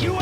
You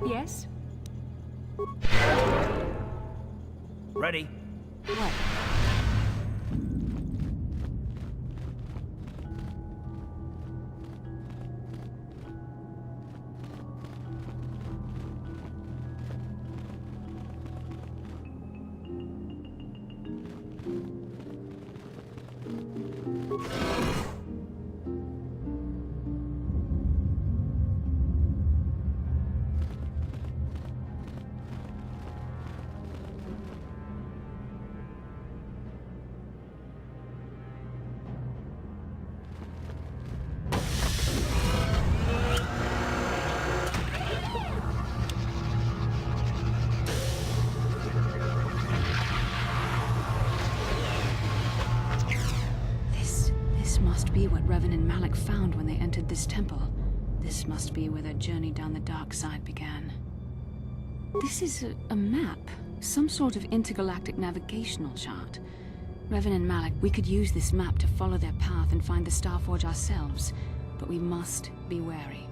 Yes? ready? What? This must be what Revan and Malak found when they entered this temple. This must be where their journey down the dark side began. This is a map. Some sort of intergalactic navigational chart. Revan and Malak, we could use this map to follow their path and find the Starforge ourselves. But we must be wary.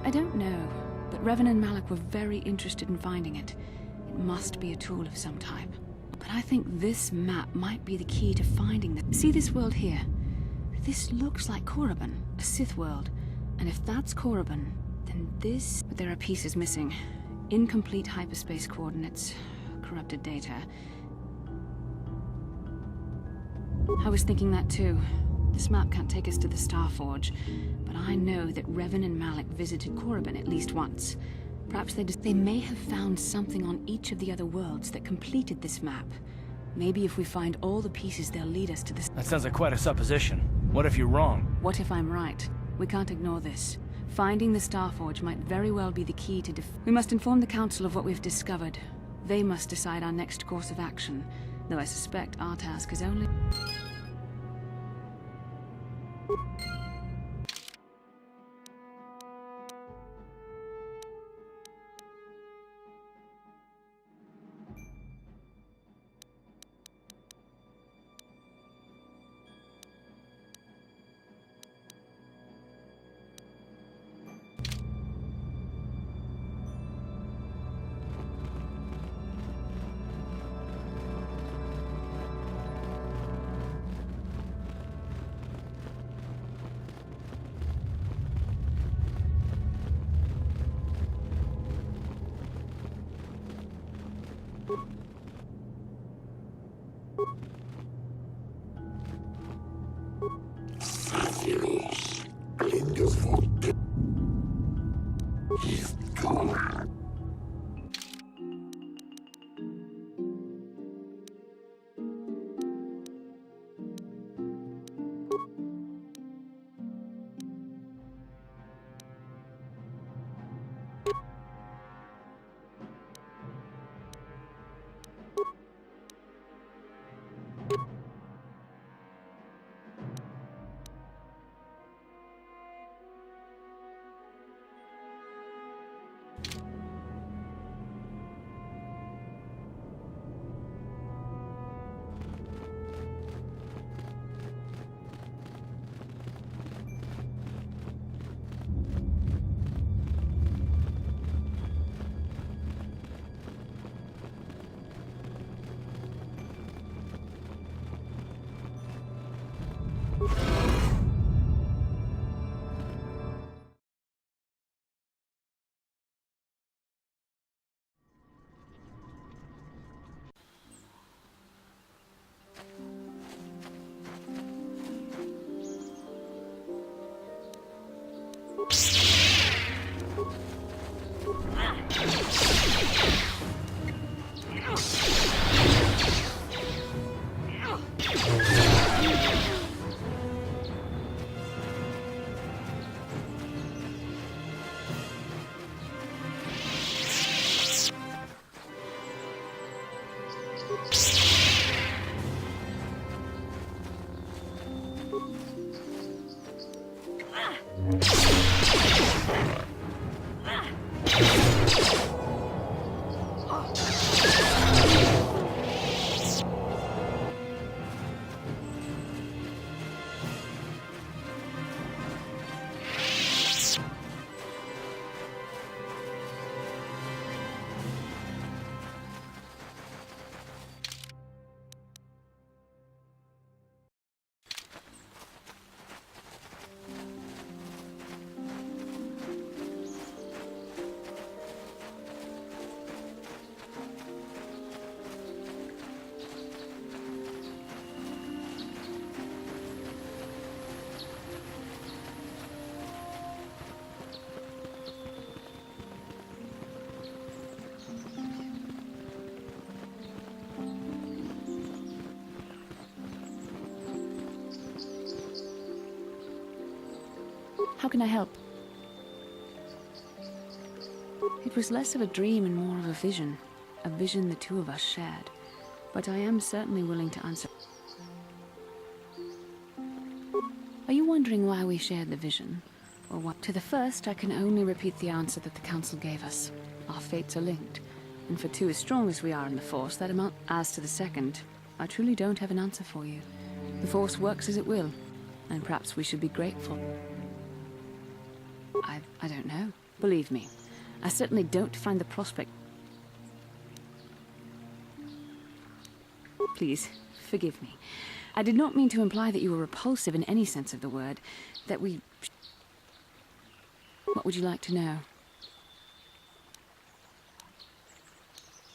I don't know, but Revan and Malak were very interested in finding it. It must be a tool of some type. But I think this map might be the key to finding it. See this world here? This looks like Korriban, a Sith world. And if that's Korriban, then this... But there are pieces missing. Incomplete hyperspace coordinates, corrupted data. I was thinking that too. This map can't take us to the Starforge, but I know that Revan and Malak visited Korriban at least once. Perhaps they may have found something on each of the other worlds that completed this map. Maybe if we find all the pieces, they'll lead us to this. That sounds like quite a supposition. What if you're wrong? What if I'm right? We can't ignore this. Finding the Starforge might very well be the key to We must inform the Council of what we've discovered. They must decide our next course of action, though I suspect our task is only... How can I help? It was less of a dream and more of a vision the two of us shared. But I am certainly willing to answer. Are you wondering why we shared the vision? Or what? To the first, I can only repeat the answer that the Council gave us. Our fates are linked. And for two as strong as we are in the Force, that amount. As to the second, I truly don't have an answer for you. The Force works as it will, and perhaps we should be grateful. I don't know. Believe me, I certainly don't find the prospect... Please, forgive me. I did not mean to imply that you were repulsive in any sense of the word. That we... What would you like to know?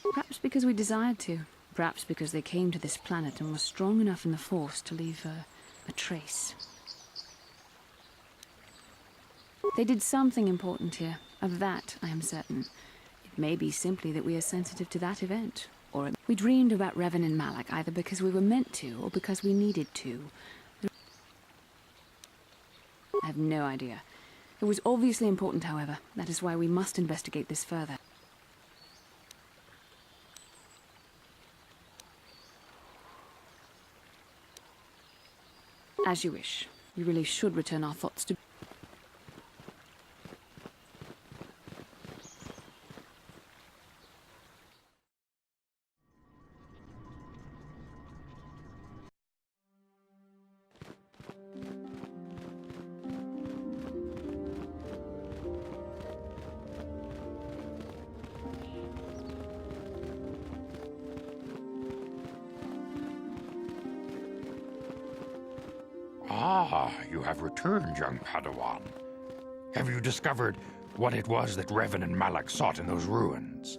Perhaps because we desired to. Perhaps because they came to this planet and were strong enough in the Force to leave a trace. They did something important here. Of that, I am certain. It may be simply that we are sensitive to that event. Or we dreamed about Revan and Malak either because we were meant to or because we needed to. I have no idea. It was obviously important, however. That is why we must investigate this further. As you wish. We really should return our thoughts to... Ah, you have returned, young Padawan. Have you discovered what it was that Revan and Malak sought in those ruins?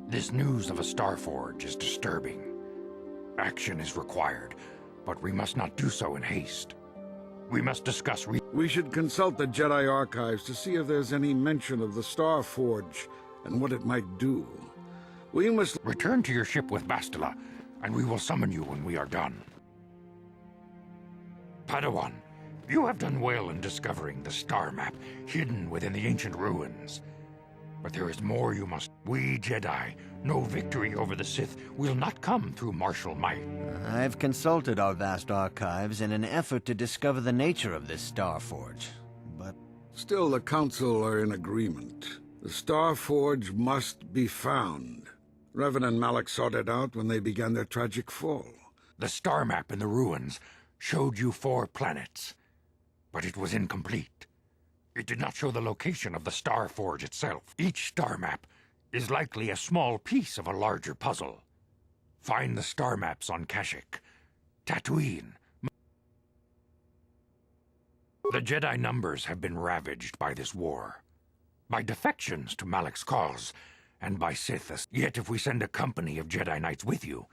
This news of a Starforge is disturbing. Action is required, but we must not do so in haste. We must discuss We should consult the Jedi archives to see if there's any mention of the Starforge and what it might do. We must... Return to your ship with Bastila, and we will summon you when we are done. Padawan, you have done well in discovering the star map hidden within the ancient ruins. But there is more you must... We Jedi know victory over the Sith will not come through martial might. I've consulted our vast archives in an effort to discover the nature of this Starforge, but... Still, the Council are in agreement. The Starforge must be found. Revan and Malak sought it out when they began their tragic fall. The star map in the ruins showed you 4 planets, but it was incomplete. It did not show the location of the Starforge itself. Each star map is likely a small piece of a larger puzzle. Find the star maps on Kashyyyk, Tatooine. The Jedi numbers have been ravaged by this war, by defections to Malak's cause, and by Sith. Yet if we send a company of Jedi Knights with you,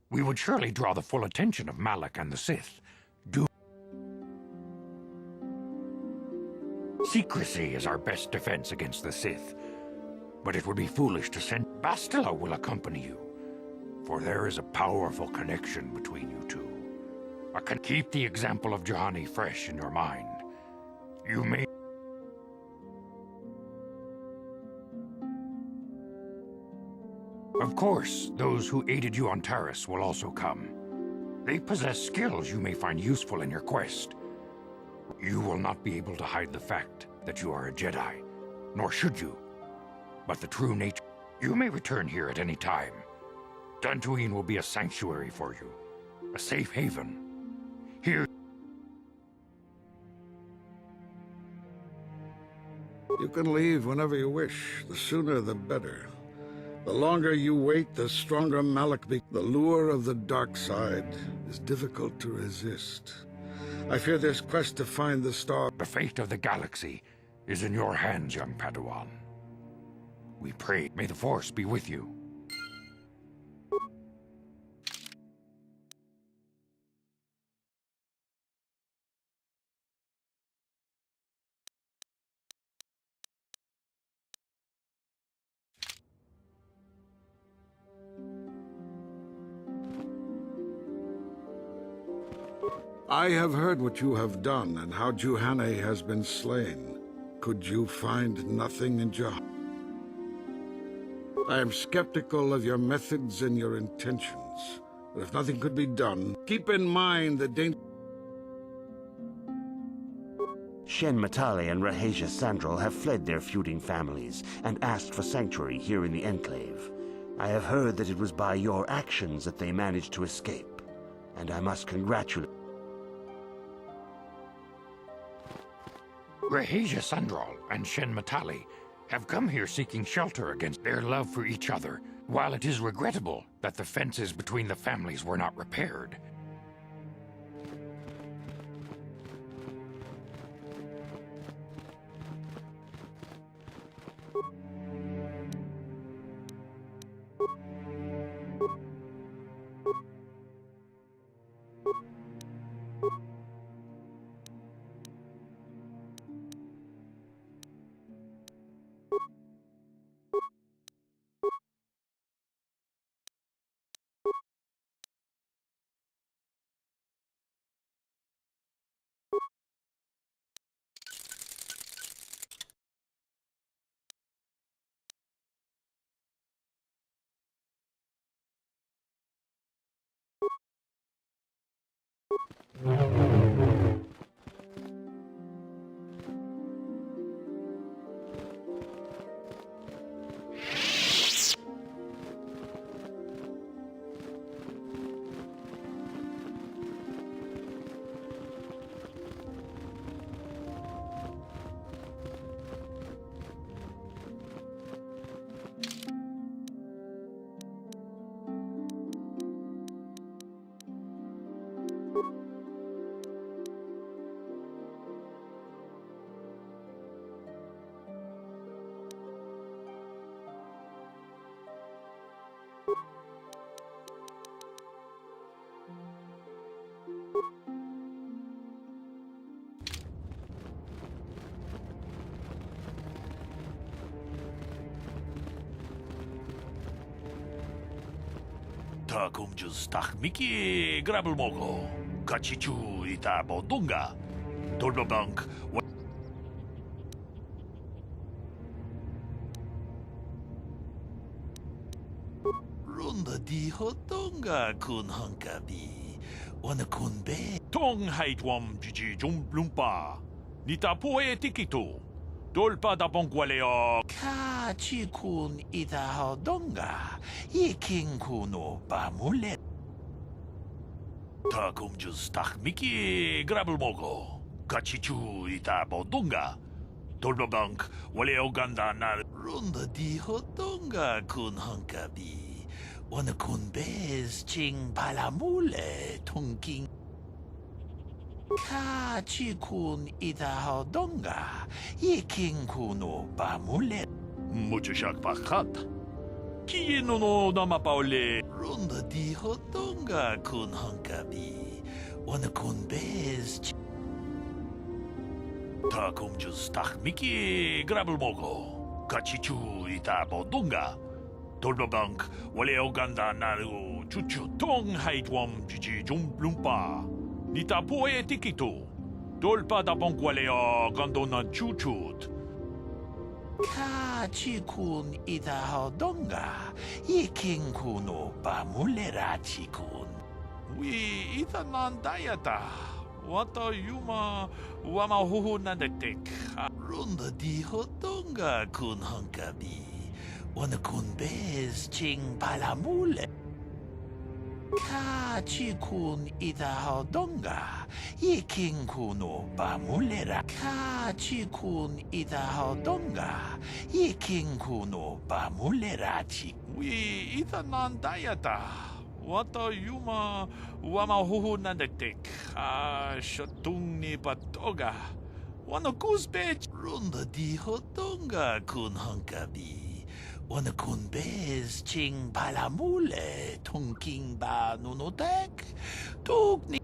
we would surely draw the full attention of Malak and the Sith. Secrecy is our best defense against the Sith, but it would be foolish to send... Bastila will accompany you, for there is a powerful connection between you two. Keep the example of Juhani fresh in your mind. You may... Of course, those who aided you on Taris will also come. They possess skills you may find useful in your quest. You will not be able to hide the fact that you are a Jedi, nor should you. But the true nature... You may return here at any time. Dantooine will be a sanctuary for you, a safe haven. Here... You can leave whenever you wish. The sooner the better. The longer you wait, the stronger Malak becomes. The lure of the dark side is difficult to resist. I fear this quest to find the star... The fate of the galaxy is in your hands, young Padawan. We pray, may the Force be with you. I have heard what you have done and how Juhane has been slain. Could you find nothing in I am skeptical of your methods and your intentions. But if nothing could be done, keep in mind the danger. Shen Matali and Rahesia Sandral have fled their feuding families and asked for sanctuary here in the Enclave. I have heard that it was by your actions that they managed to escape, and I must congratulate... Rahesia Sandral and Shen Matali have come here seeking shelter against their love for each other. While it is regrettable that the fences between the families were not repaired, Takumjus takmiki grabel mogo. Kachichu ita bodunga. Dolbabank. Runda di hotonga kun hankabi. Wana kun be. Tong haitwam jiji jumblumpa. Nita poe tikito. Dolpa da bongwaleo. Kachi kun ita hodonga. Iking kuno bamule. Takumjus takmiki grabel mogo. Kachichu ita bodunga. Dolbabank waleo ganda na. Runda di hodonga kun hankabi. Wana kun bez ching palamule tungking. Kachi kun ita hodonga. Iking kuno bamule. Muchishak pakat. Kieno no namapaole. Runda di hodonga kun hankabi. Wana kun bez. Takumjus takmiki grabel mogo. Kachichu ita bodunga. Dolbabank waleo ganda naru chuchu tong haitwam jiji jumblumpa. Nita poe tikito. Dolpa da bongwaleo gandona chuchut. Kachi kun ita hodonga. Iking kuno bamulerachi kun. We ita nandayata. Wata yuma wama huhu nandektek. Runda di hodonga kun hankabi. Wana kun bez ching palamule. Kachi kun ita hodonga. Iking kuno bamulera. Kachi kun ita hodonga. Iking kuno bamulerachi. We ita nandayata. Wata yuma wama huhu nandektek. Shatung ni patoga. Wana kuzbech. Runda di hodonga kun hankabi. Wana kun bez ching palamule tungking ba nunotek. Tukni.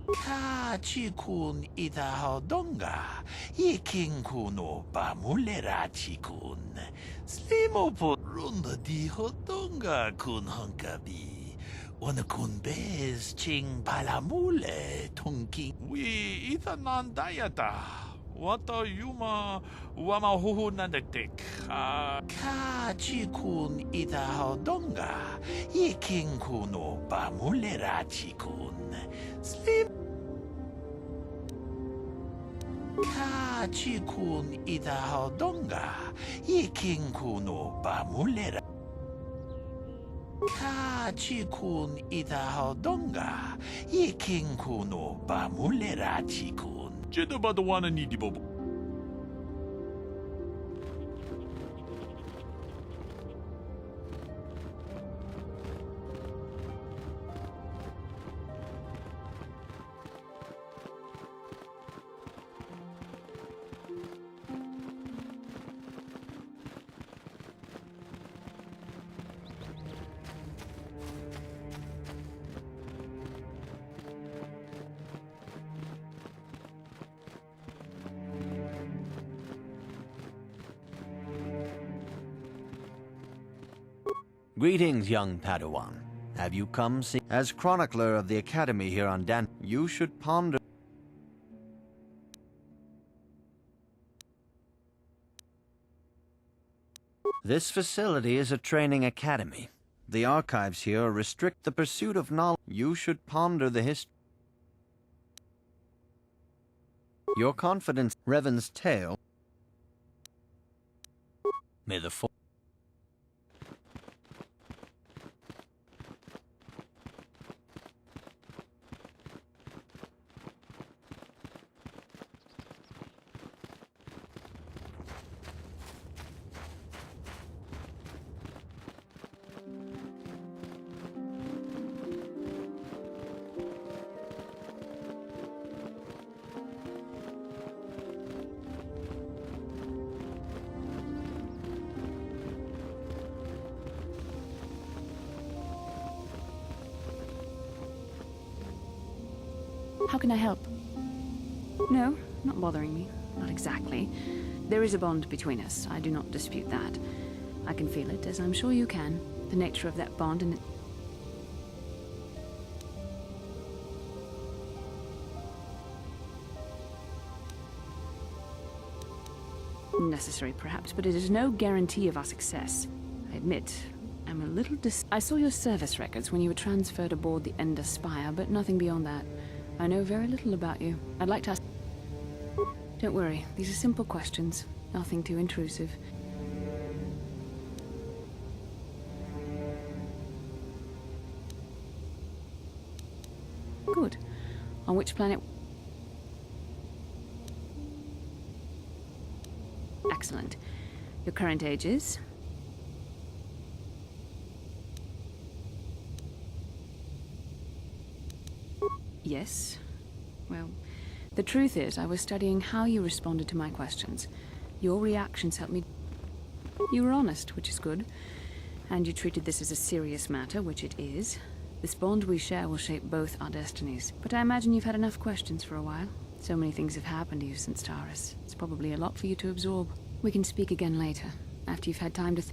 Kachi kun ita hodonga. Iking kuno bamulerachi kun. Slimo po. Runda di hodonga kun hankabi. One kun bez ching palamule tunking. We itanan dayata. Wata yuma wama huhu nandektik. Ka chikun ita hodonga. Iking kuno pamulera chikun. Sleep. Ka chikun ita hodonga. Iking kuno pamulera. Ka chikun ita hodonga. Iking kuno pamulera chikun. Jedabadawana ni dibobo. Greetings, young Padawan. Have you come see? As chronicler of the Academy here on Dan, you should ponder. This facility is a training academy. The archives here restrict the pursuit of knowledge. You should ponder the history. Your confidence, Revan's tale. May the force. How can I help? No, not bothering me. Not exactly. There is a bond between us. I do not dispute that. I can feel it, as I'm sure you can. The nature of that bond and necessary, perhaps, but it is no guarantee of our success. I admit, I'm a little I saw your service records when you were transferred aboard the Ender Spire, but nothing beyond that. I know very little about you. I'd like to ask... Don't worry, these are simple questions. Nothing too intrusive. Good. On which planet... Excellent. Your current age is? Yes. Well, the truth is, I was studying how you responded to my questions. Your reactions helped me... You were honest, which is good. And you treated this as a serious matter, which it is. This bond we share will shape both our destinies. But I imagine you've had enough questions for a while. So many things have happened to you since Taurus. It's probably a lot for you to absorb. We can speak again later, after you've had time to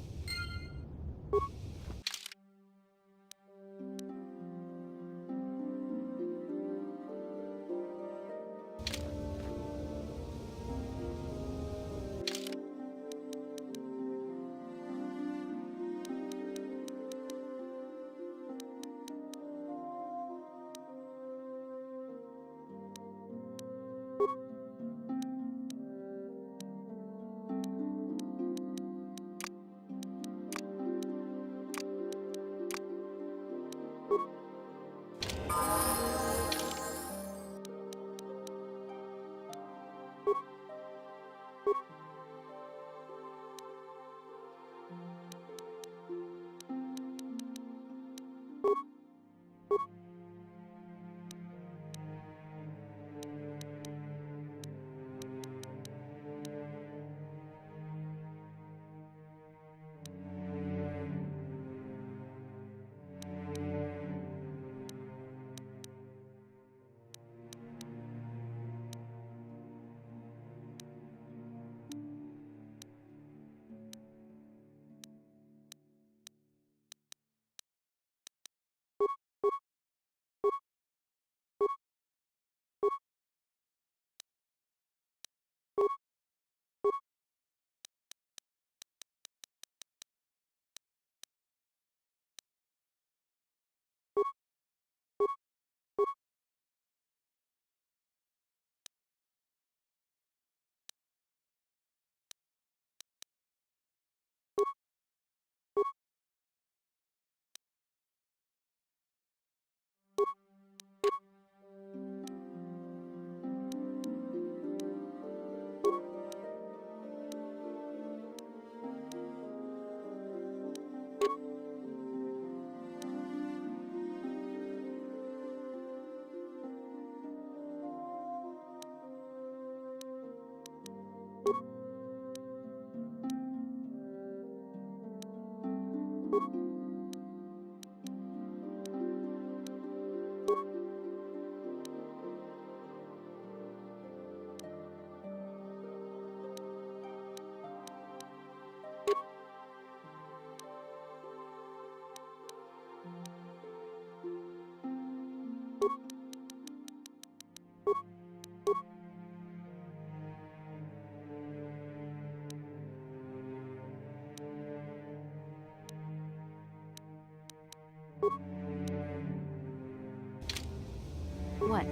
What?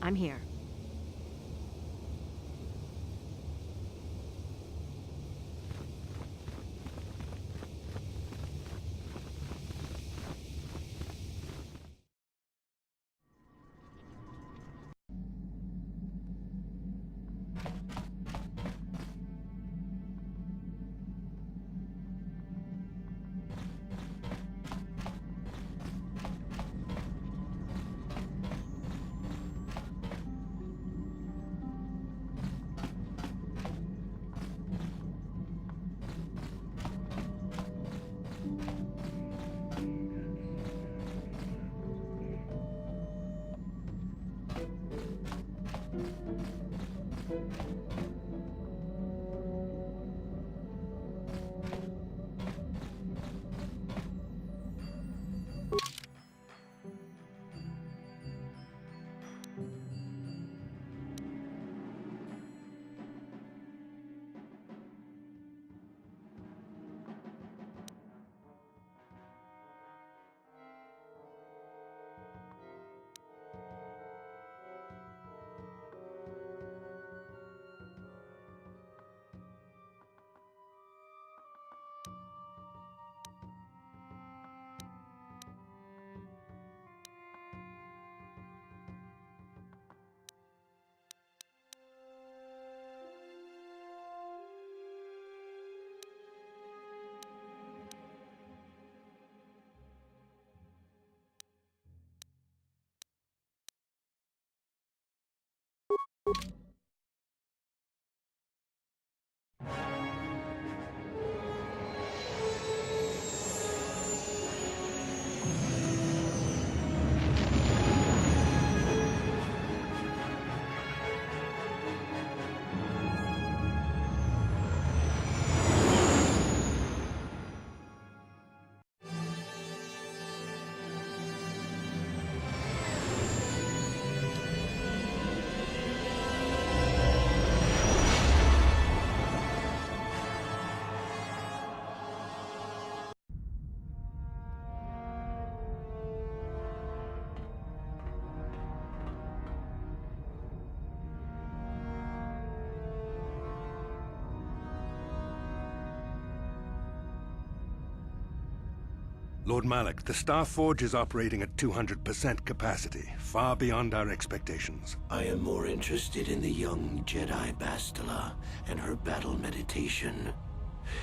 I'm here. Lord Malak, the Star Forge is operating at 200% capacity, far beyond our expectations. I am more interested in the young Jedi Bastila and her battle meditation.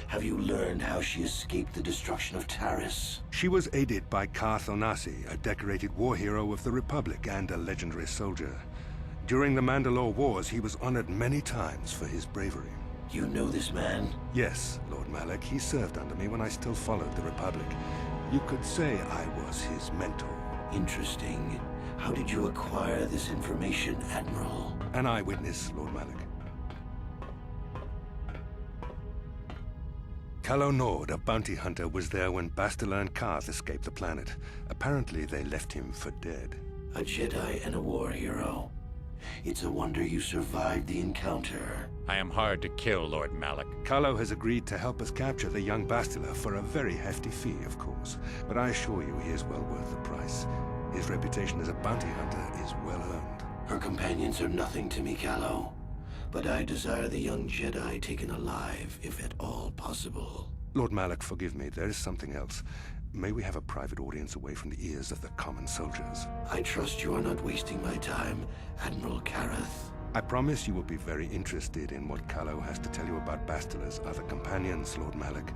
Have you learned how she escaped the destruction of Taris? She was aided by Karth Onasi, a decorated war hero of the Republic and a legendary soldier. During the Mandalore Wars, he was honored many times for his bravery. You know this man? Yes, Lord Malak. He served under me when I still followed the Republic. You could say I was his mentor. Interesting. How did you acquire this information, Admiral? An eyewitness, Lord Malak. Calo Nord, a bounty hunter, was there when Bastila and Karth escaped the planet. Apparently, they left him for dead. A Jedi and a war hero. It's a wonder you survived the encounter. I am hard to kill, Lord Malak. Calo has agreed to help us capture the young Bastila for a very hefty fee, of course. But I assure you he is well worth the price. His reputation as a bounty hunter is well earned. Her companions are nothing to me, Calo. But I desire the young Jedi taken alive, if at all possible. Lord Malak, forgive me, there is something else. May we have a private audience away from the ears of the common soldiers? I trust you are not wasting my time, Admiral Kareth. I promise you will be very interested in what Calo has to tell you about Bastila's other companions, Lord Malak.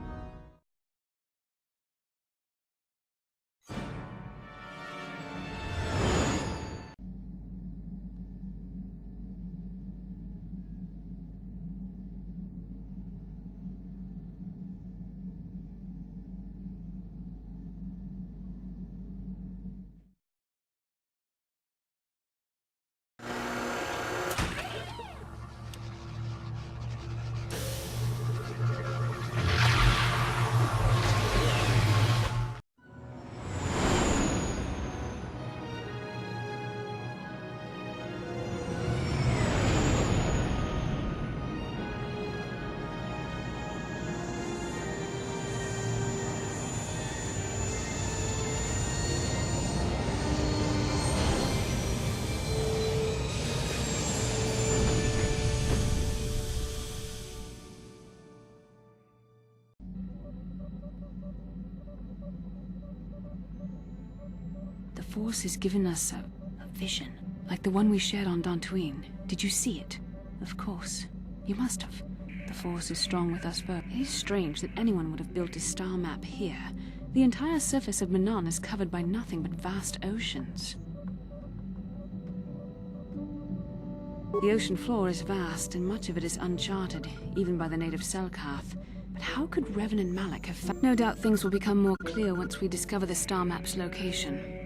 The Force has given us a vision, like the one we shared on Dantooine. Did you see it? Of course. You must have. The Force is strong with us both. It is strange that anyone would have built a star map here. The entire surface of Manan is covered by nothing but vast oceans. The ocean floor is vast, and much of it is uncharted, even by the native Selkath. But how could Revan and Malak have found... No doubt things will become more clear once we discover the star map's location.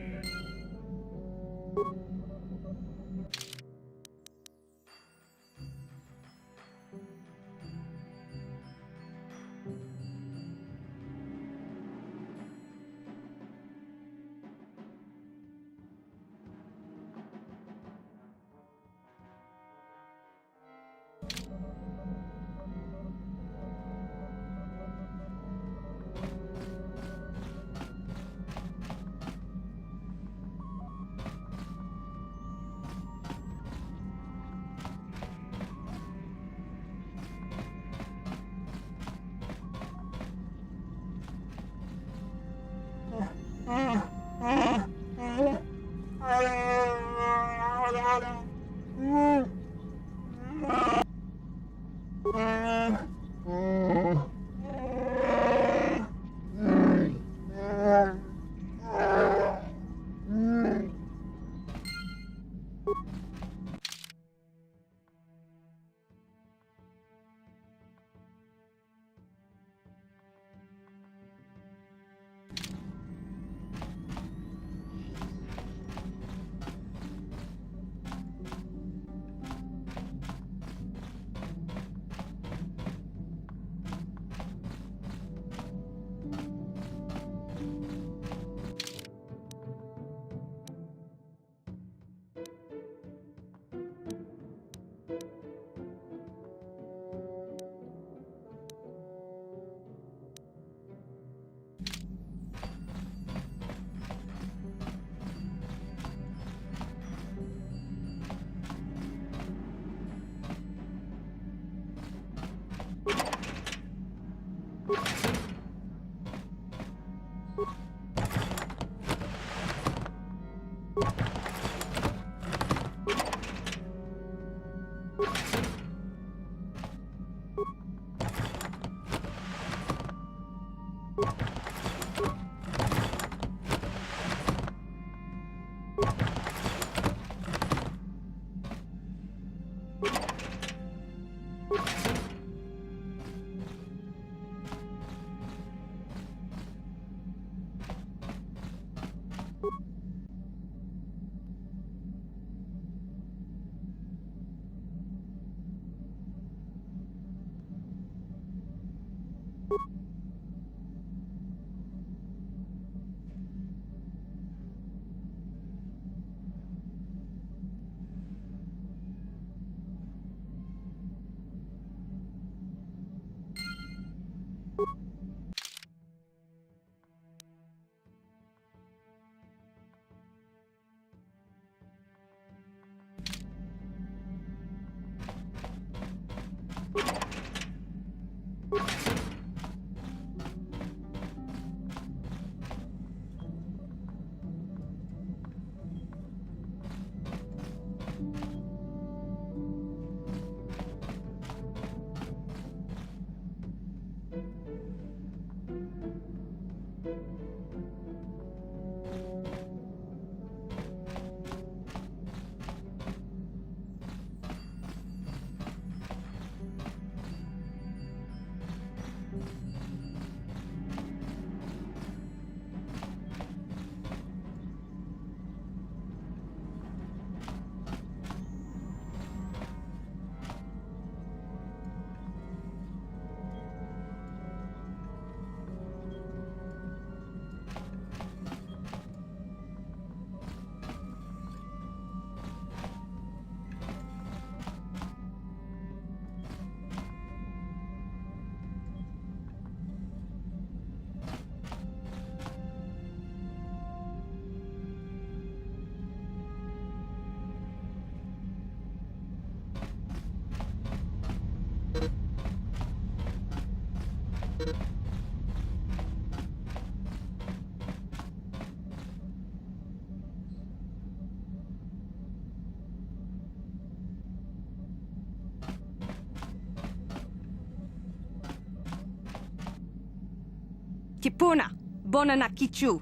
Kipuna, bona na kichu.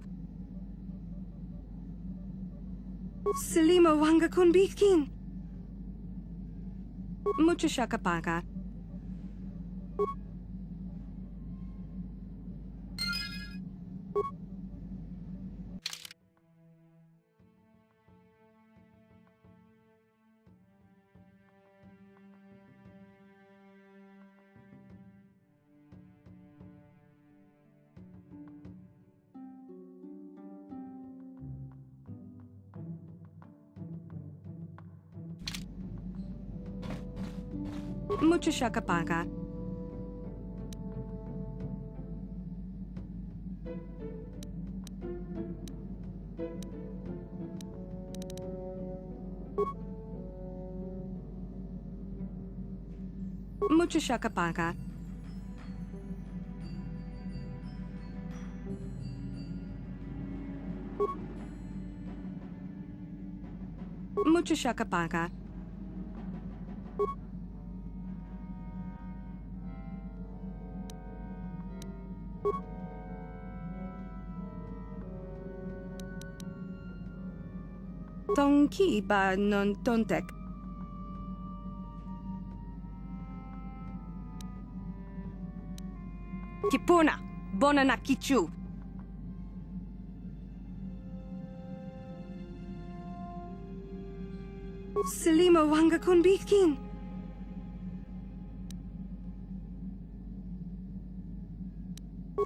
Salima wanga kun bitkin. Mucho shakapaga. Mucho shakapaga. Mucho shakapaga. Mucho shakapaga. Tonki ba non tontek. Kipuna, bona na kichu. Salima wanga kun bitkin.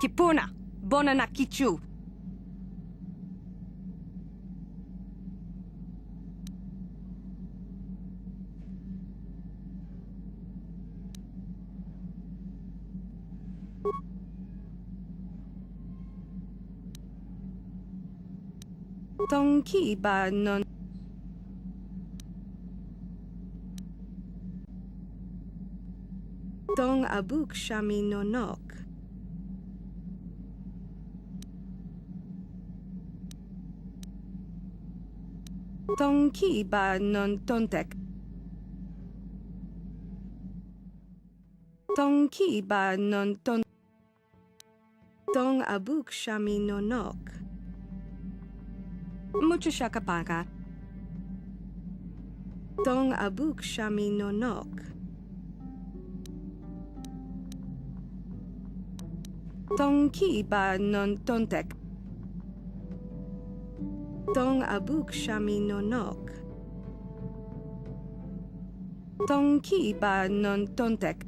Kipuna, bona na kichu. Tonki ba non. Tong abuk shami nonok. Tonki ba non tontek. Tonki ba non ton. Tong abuk shami nonok. Mucho shakapaga. Tong abuk shami nonok. Tonki ba non tontek. Tong abuk shami nonok. Tonki ba non tontek.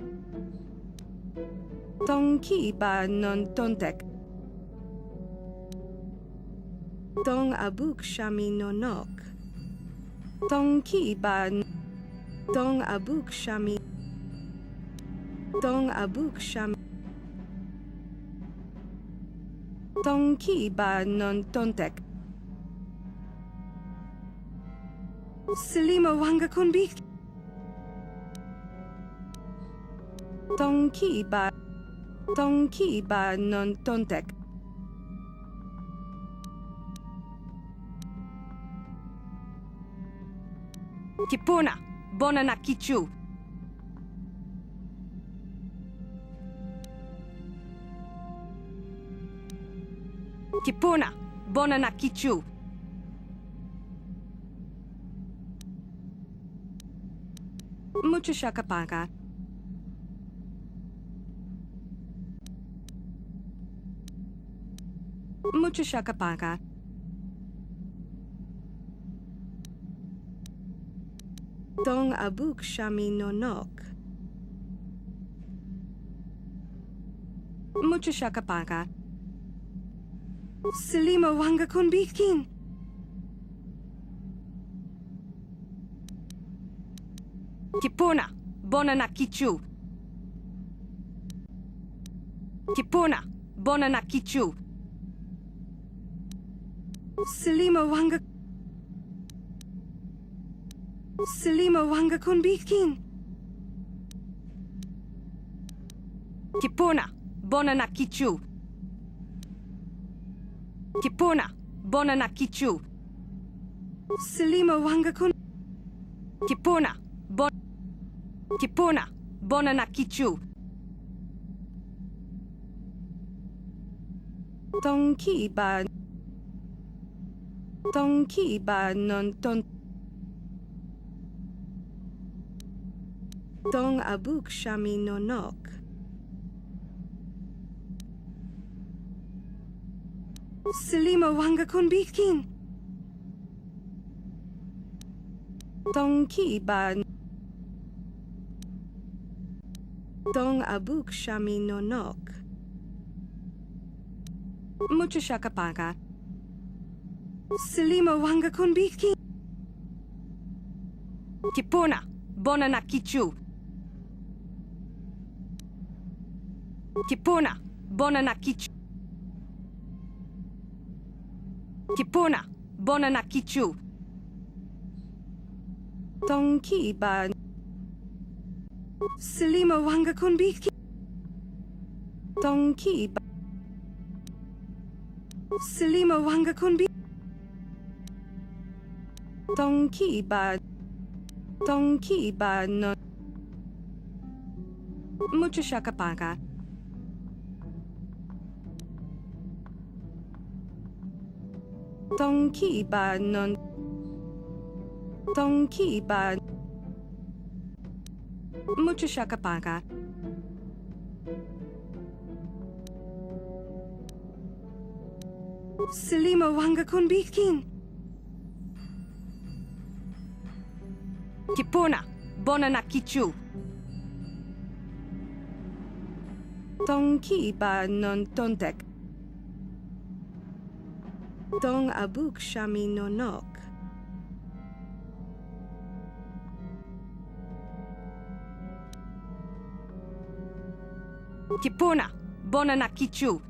Tonki ba non tontek. Tong abuk shami nonok. Tonki ba. Tong abuk shami. Tong abuk shami. Tonki ba non tontek. Salima wanga kun bit. Tonki ba. Tonki ba non tontek. Kipuna, bona na kichu. Kipuna, bona na kichu. Mucho shakapaga. Mucho shakapaga. Tong abuk shami nonok. Mucho shakapaga. Salima wanga kun bitkin. Kipuna, bona na kichu. Kipuna, bona na kichu. Salima wanga. Salima wanga kun bitkin. Kipuna, bona na kichu. Kipuna, bona na kichu. Salima wanga kun. Kipuna, bon. Kipuna, bona na kichu. Donkey ba non ton Dong abuk shami no nok. Selima wanga kun bitkin. Donkey ba Dong abuk shami no nok. Mucho shakapanga. Selima wanga kun bitkin. Kipuna, bona na kichu. Kipuna, bona na kichu. Kipuna, bona na kichu. Donkey ba Selima wanga kun bitkin. Donkey ba Selima wanga kun bitkin. Donkey ba no mucho shakapanga. Donkey ba non Donkey ba mucho shakapanga. Selima wanga kun bitkin. Kipuna, bona na kichu. Donkey ba non tontek. Dong abuk shami no nok. Kipuna, bona na kichu.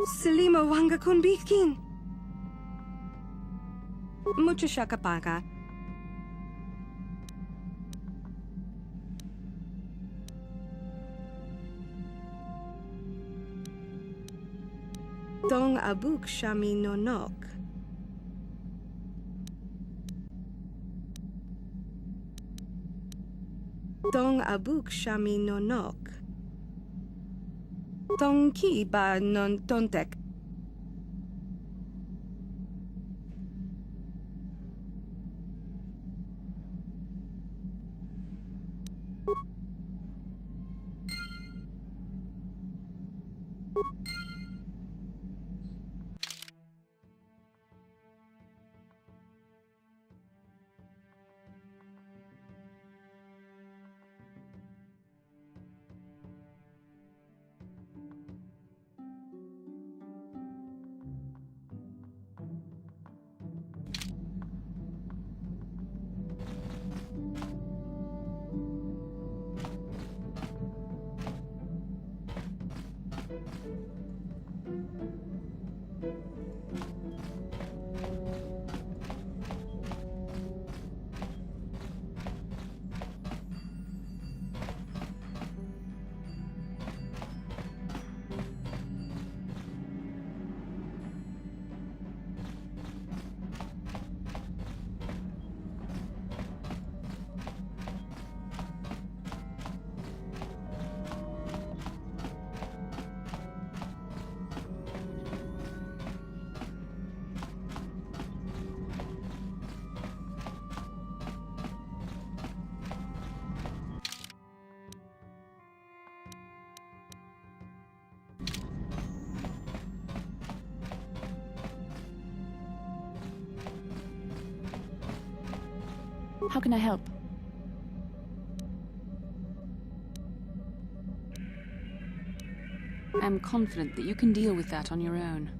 Selima wanga kun bitkin. Mucho shakapanga. Dong abuk shami no nok. Dong abuk shami no nok. Donkey ba non tontek. How can I help? I'm confident that you can deal with that on your own.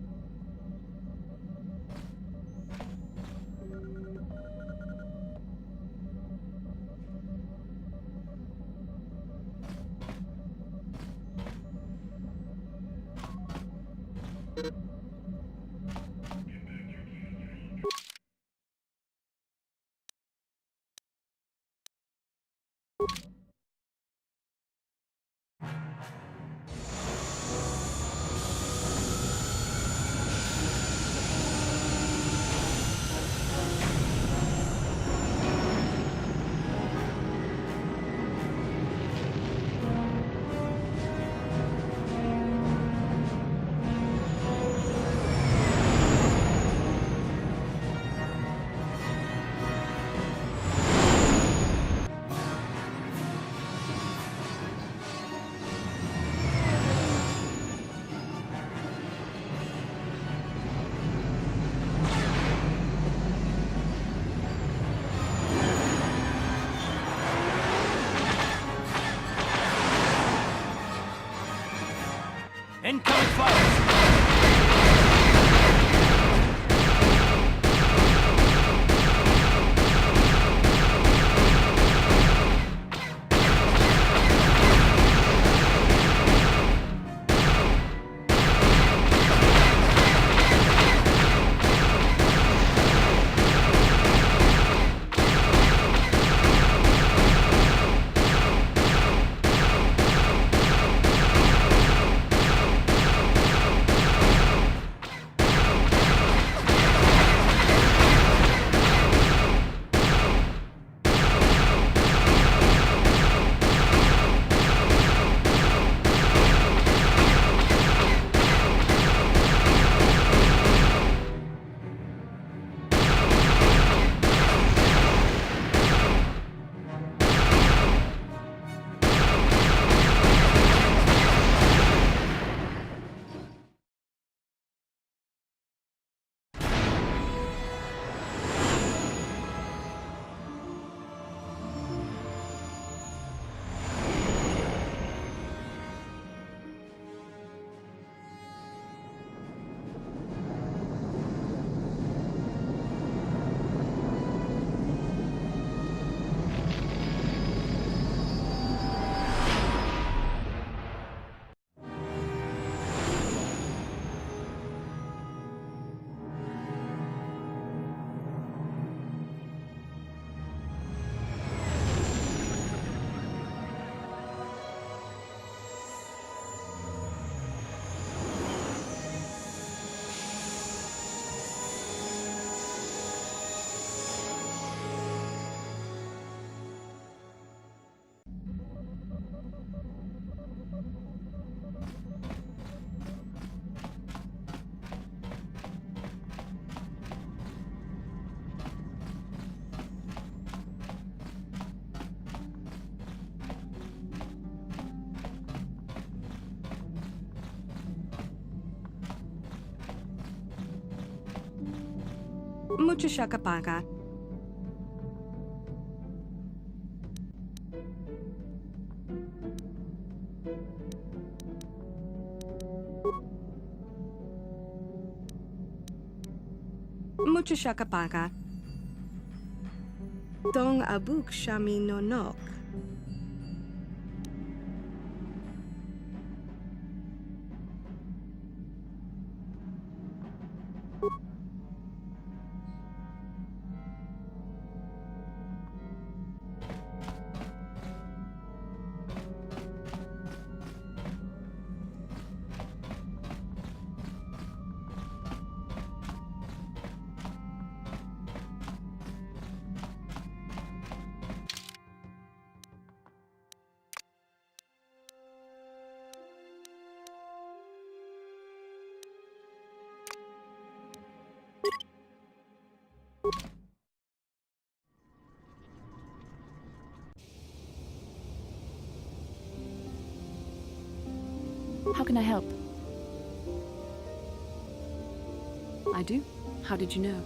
Mucho shakapaka. Mucho shakapaka. Dong abuk shami no nok. How can I help? I do? How did you know?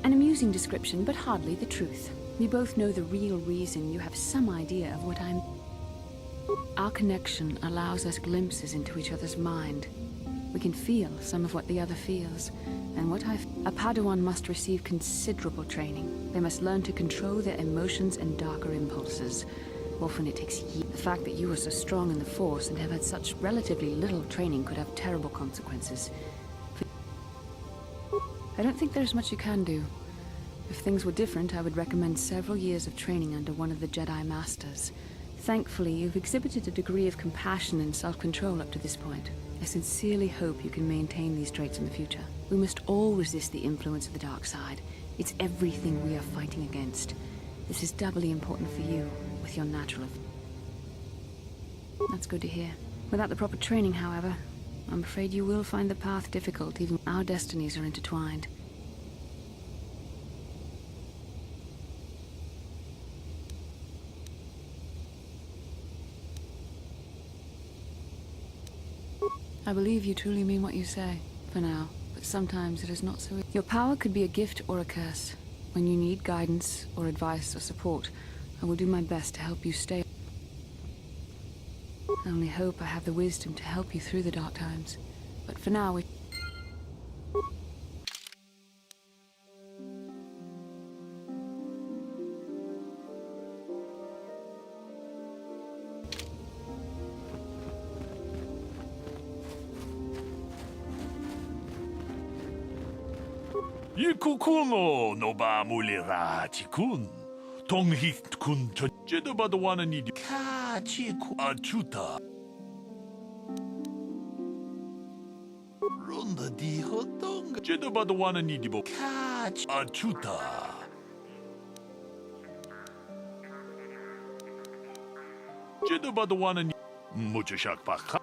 An amusing description, but hardly the truth. We both know the real reason. You have some idea of what I'm... Our connection allows us glimpses into each other's mind. We can feel some of what the other feels. And what A Padawan must receive considerable training. They must learn to control their emotions and darker impulses. Often it takes years. The fact that you are so strong in the Force and have had such relatively little training could have terrible consequences. I don't think there's much you can do. If things were different, I would recommend several years of training under one of the Jedi Masters. Thankfully, you've exhibited a degree of compassion and self-control up to this point. I sincerely hope you can maintain these traits in the future. We must all resist the influence of the dark side. It's everything we are fighting against. This is doubly important for you, with your natural... That's good to hear. Without the proper training, however, I'm afraid you will find the path difficult. Even our destinies are intertwined. I believe you truly mean what you say, for now, but sometimes it is not so easy. Your power could be a gift or a curse. When you need guidance or advice or support, I will do my best to help you stay. I only hope I have the wisdom to help you through the dark times. But for now, we... Ikukuno no ba mulira chikun. Tonghit kun cheda badawana ni ka chiku achuta. Ronda di hotong cheda badawana ni dibo ka achuta. Cheda badawana ni mucho shakpa.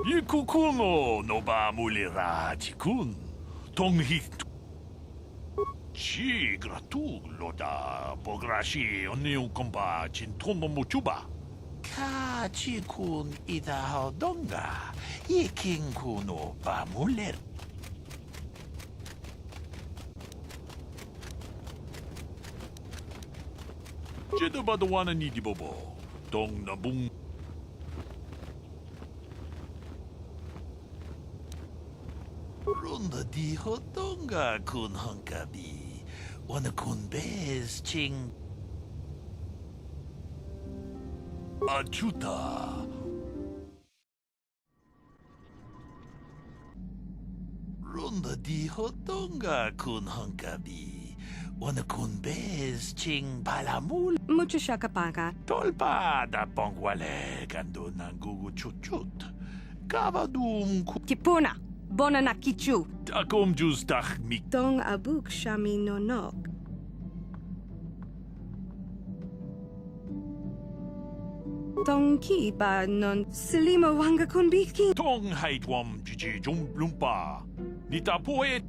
Ikukuno no ba mulira tikun. Tonghit. Chi gratu loda pograshi oniu komba chintono mochuba. Ka chikun ida hodonga. Ikinkuno ba muler. Jedo badawana ni di bobo. Dong na bung. Ronda di hodonga kun hankabi. Wana kun bez ching. Achuta. Ronda di hodonga kun hankabi. Wana kun bez ching palamul. Mucho shakapaka. Tolpa da pongwale kando ng gugu chut-chut. Kabadum ku... Kipuna. Bona na kichu. Takom jus tak mik. Tong abuk shami nonok. Tong ki ba non silimo wanga kunbiki. Tong haitwam jiji jum lumpa. Nita poet.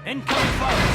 Incoming fire!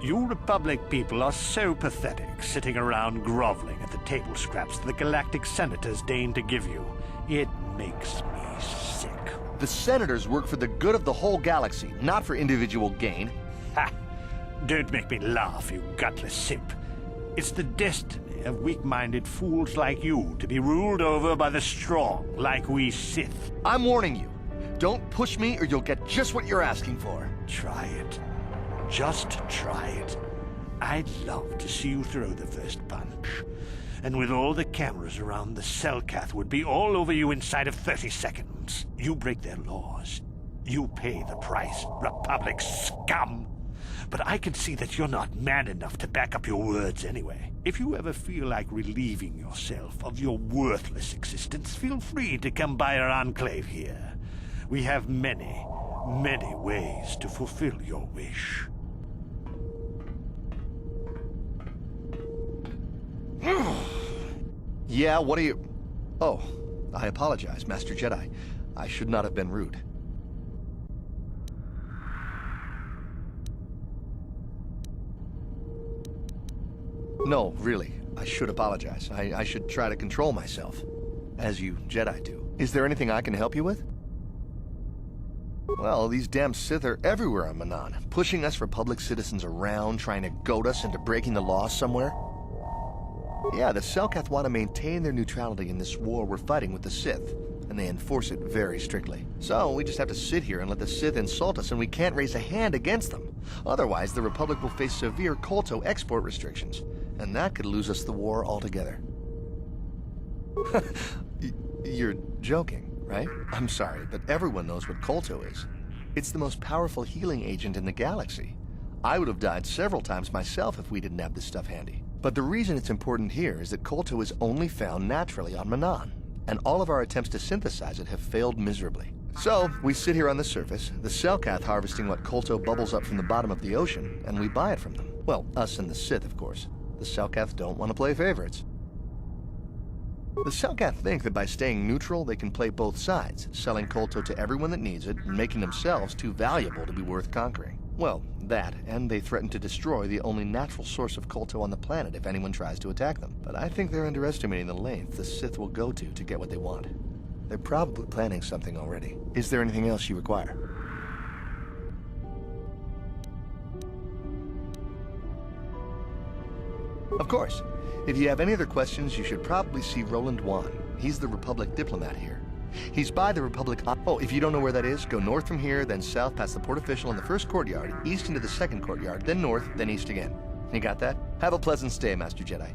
You Republic people are so pathetic, sitting around groveling at the table scraps the Galactic Senators deign to give you. It makes me sick. The Senators work for the good of the whole galaxy, not for individual gain. Ha! Don't make me laugh, you gutless simp. It's the destiny of weak-minded fools like you to be ruled over by the strong, like we Sith. I'm warning you. Don't push me or you'll get just what you're asking for. Try it. Just try it. I'd love to see you throw the first punch. And with all the cameras around, the Selkath would be all over you inside of 30 seconds. You break their laws. You pay the price, Republic scum. But I can see that you're not man enough to back up your words anyway. If you ever feel like relieving yourself of your worthless existence, feel free to come by our enclave here. We have many, many ways to fulfill your wish. Yeah, what are you... Oh, I apologize, Master Jedi. I should not have been rude. No, really, I should apologize. I should try to control myself, as you Jedi do. Is there anything I can help you with? Well, these damn Sith are everywhere on Manaan, pushing us Republic citizens around, trying to goad us into breaking the law somewhere. Yeah, the Selkath want to maintain their neutrality in this war we're fighting with the Sith, and they enforce it very strictly. So we just have to sit here and let the Sith insult us, and we can't raise a hand against them. Otherwise, the Republic will face severe Kolto export restrictions, and that could lose us the war altogether. You're joking, right? I'm sorry, but everyone knows what Kolto is. It's the most powerful healing agent in the galaxy. I would have died several times myself if we didn't have this stuff handy. But the reason it's important here is that Kolto is only found naturally on Manaan, and all of our attempts to synthesize it have failed miserably. So, we sit here on the surface, the Selkath harvesting what Kolto bubbles up from the bottom of the ocean, and we buy it from them. Well, us and the Sith, of course. The Selkath don't want to play favorites. The Selkath think that by staying neutral, they can play both sides, selling Kolto to everyone that needs it, and making themselves too valuable to be worth conquering. Well, that, and they threaten to destroy the only natural source of Kolto on the planet if anyone tries to attack them. But I think they're underestimating the length the Sith will go to get what they want. They're probably planning something already. Is there anything else you require? Of course. If you have any other questions, you should probably see Roland Wan. He's the Republic diplomat here. He's by the Republic... Oh, if you don't know where that is, go north from here, then south past the port official in the first courtyard, east into the second courtyard, then north, then east again. You got that? Have a pleasant stay, Master Jedi.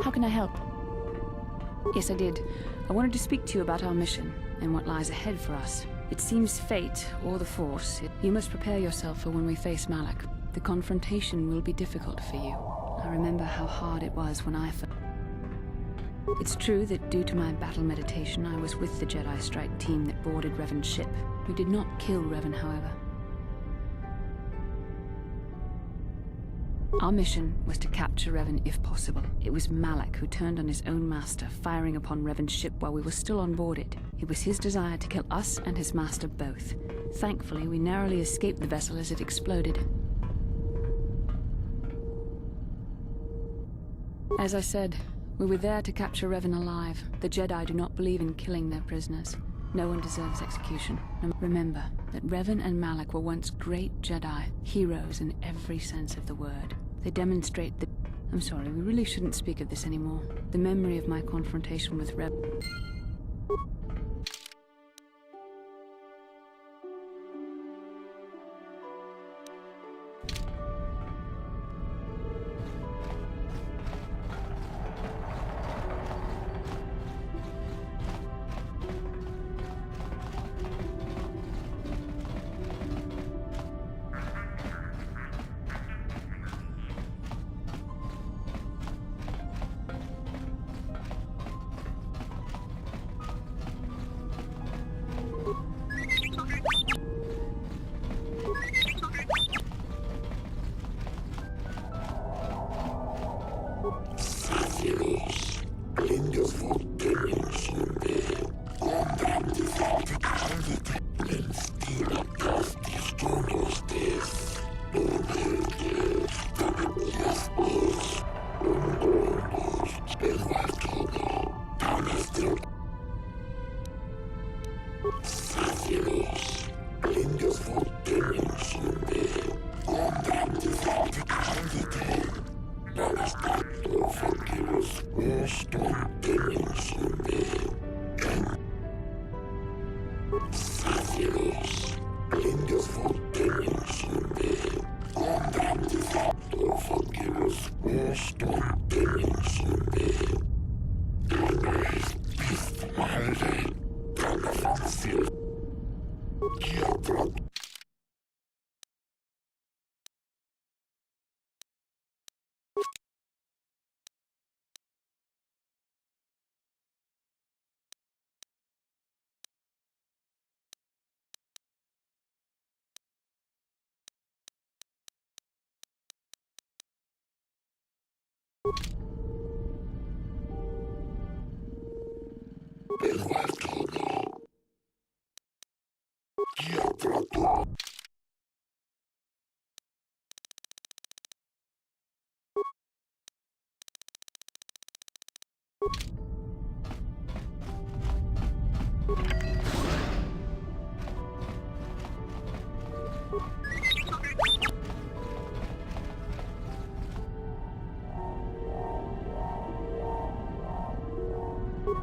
How can I help? Yes, I did. I wanted to speak to you about our mission and what lies ahead for us. It seems fate, or the Force. You must prepare yourself for when we face Malak. The confrontation will be difficult for you. I remember how hard it was when I first... It's true that due to my battle meditation, I was with the Jedi strike team that boarded Revan's ship. We did not kill Revan, however. Our mission was to capture Revan if possible. It was Malak who turned on his own master, firing upon Revan's ship while we were still on board it. It was his desire to kill us and his master both. Thankfully, we narrowly escaped the vessel as it exploded. As I said, we were there to capture Revan alive. The Jedi do not believe in killing their prisoners. No one deserves execution. Remember that Revan and Malak were once great Jedi, heroes in every sense of the word. They demonstrate that... I'm sorry, we really shouldn't speak of this anymore. The memory of my confrontation with Revan...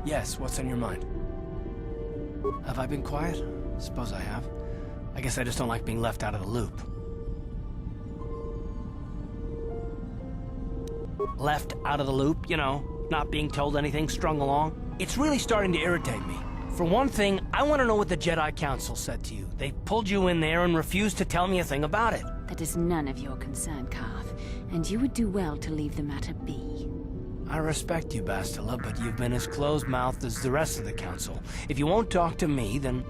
Yes, what's on your mind? Have I been quiet? Suppose I have. I guess I just don't like being left out of the loop. Left out of the loop, you know, not being told anything, strung along. It's really starting to irritate me. For one thing, I want to know what the Jedi Council said to you. They pulled you in there and refused to tell me a thing about it. That is none of your concern, Carth, and you would do well to leave the matter be. I respect you, Bastila, but you've been as closed-mouthed as the rest of the Council. If you won't talk to me, then...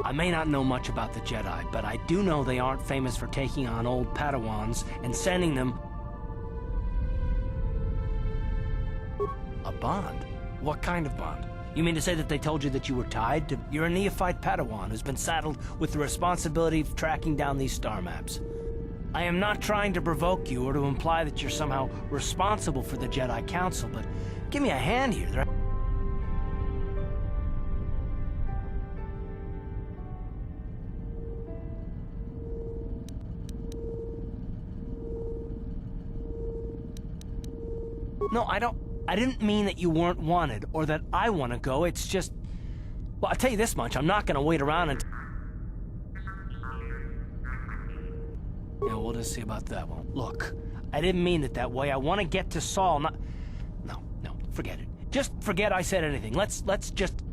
I may not know much about the Jedi, but I do know they aren't famous for taking on old Padawans and sending them... a bond? What kind of bond? You mean to say that they told you that you were tied to... You're a neophyte Padawan who's been saddled with the responsibility of tracking down these star maps. I am not trying to provoke you or to imply that you're somehow responsible for the Jedi Council, but give me a hand here. No, I didn't mean that you weren't wanted or that I want to go. It's just... Well, I'll tell you this much. I'm not going to wait around and... Yeah, we'll just see about that one. Look, I didn't mean it that way. I want to get to Saul, not... No, forget it. Just forget I said anything. Let's just...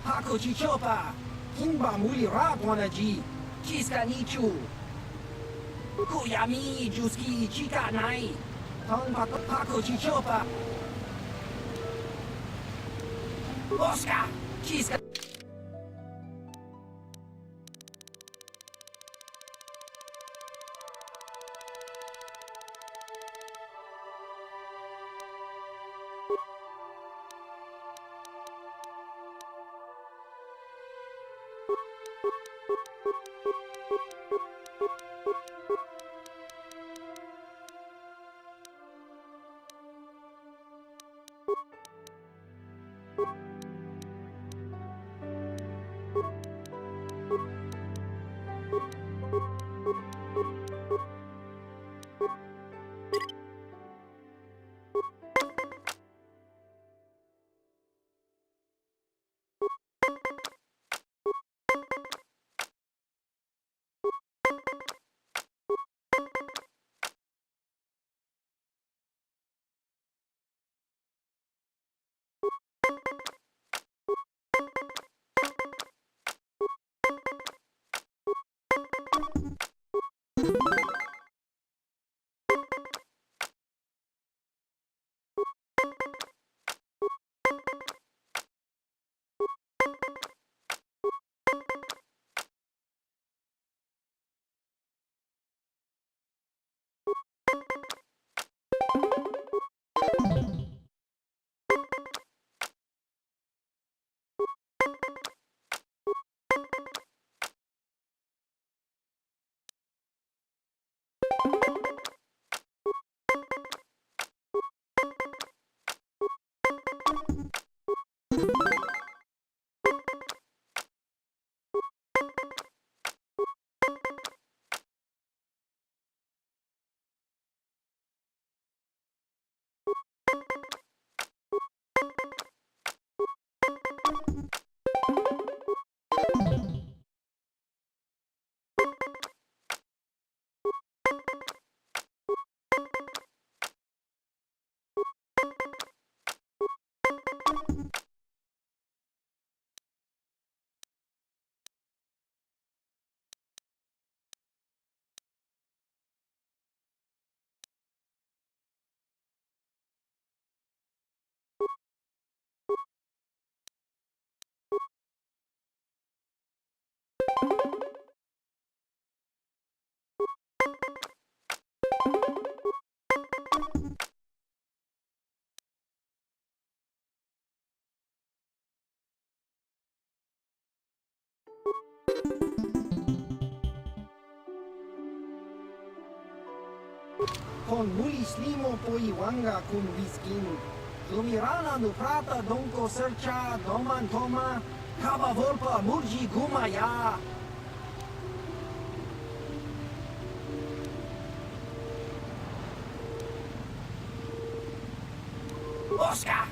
Hakochi Chopa, Kimba Mulira Guanaji, Kiska Nichu, Kuyami Juski Chika Nai, Tongpa Hakochi Chopa, Oscar, Kiska. Con mulis limo po iwanga kun viskin. Lumirana nu prata donko sercha doman toma. Kaba volpa murji gumaya. Oscar!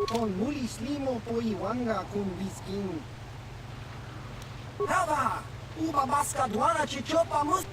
Con mulis limo po iwanga kun whisking. Hava! Uba baska dwana chichopa mus...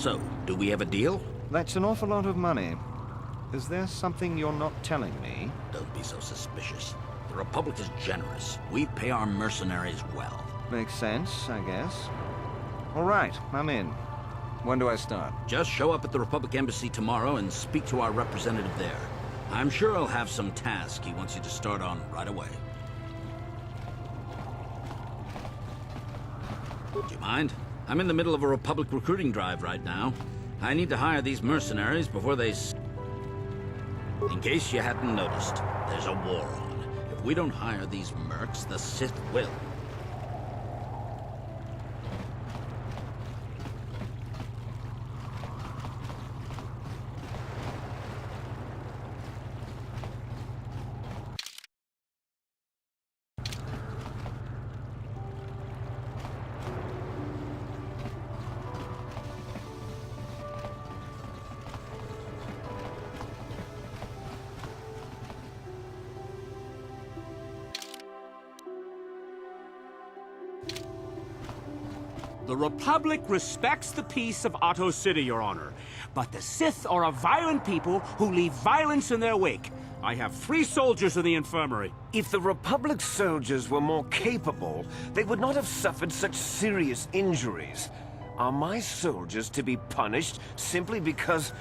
So, do we have a deal? That's an awful lot of money. Is there something you're not telling me? Don't be so suspicious. The Republic is generous. We pay our mercenaries well. Makes sense, I guess. All right, I'm in. When do I start? Just show up at the Republic Embassy tomorrow and speak to our representative there. I'm sure he'll have some task he wants you to start on right away. Do you mind? I'm in the middle of a Republic recruiting drive right now. I need to hire these mercenaries before they... In case you hadn't noticed, there's a war on. If we don't hire these mercs, the Sith will. The Republic respects the peace of Otto City, Your Honor. But the Sith are a violent people who leave violence in their wake. I have 3 soldiers in the infirmary. If the Republic soldiers were more capable, they would not have suffered such serious injuries. Are my soldiers to be punished simply because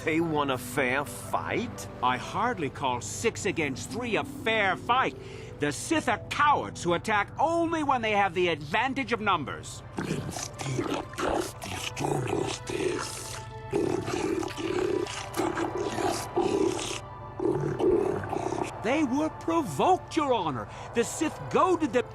they won a fair fight? I hardly call 6 against 3 a fair fight. The Sith are cowards who attack only when they have the advantage of numbers. They were provoked, Your Honor. The Sith goaded them.